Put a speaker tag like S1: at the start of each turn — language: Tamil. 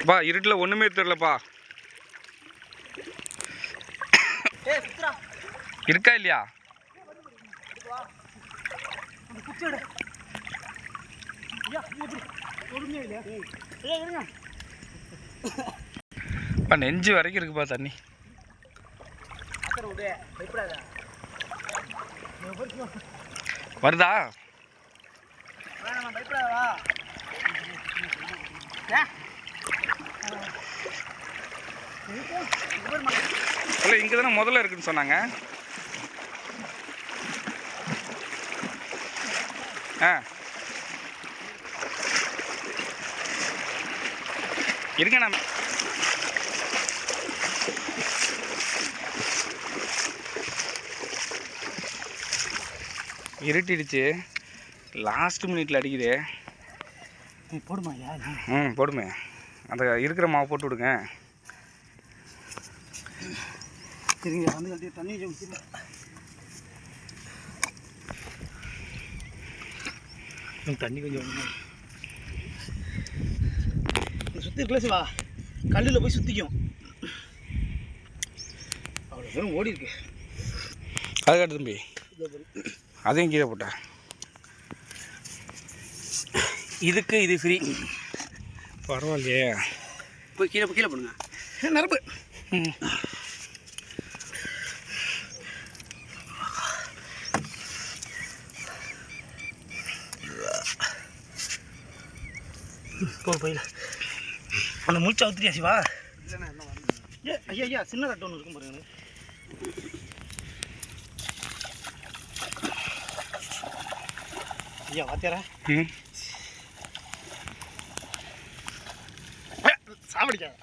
S1: பா இருட்டில் ஒன்றுமே தெரியலப்பா. இருக்கா இல்லையா? நெஞ்சு வரைக்கும் இருக்குப்பா தண்ணி. வருதா? இல்லை இங்கே தானே முதல்ல இருக்குன்னு சொன்னாங்க. இருங்க நம்ம இருட்டிடுச்சு. லாஸ்ட் மினிட்ல அடிக்குது.
S2: போடுமா?
S1: போடுமே. அந்த இருக்கிற மாவு போட்டு விடுங்க.
S2: சரிங்க, வந்து தண்ணி தண்ணி கொஞ்சம் சுற்றி இருக்கல சிவா, கல்லில் போய் சுற்றிக்கும். அவ்வளோ தூரம் ஓடி இருக்கு.
S1: அது காட்டு தம்பி, அதையும் கீழே போட்டா.
S2: இதுக்கு இது ஃப்ரீ.
S1: பரவாயில்லையே.
S2: போய் கீழே கீழே போடுங்க. நரம்பு போ போயில. அந்த முழிச்சா ஊத்துறியா சிவா? ஏ ஐயா ஐயா, சின்ன தட்டு ஒன்று இருக்கும் பாருங்க. ஐயா வாத்தியாரா, சாவடிக்காத.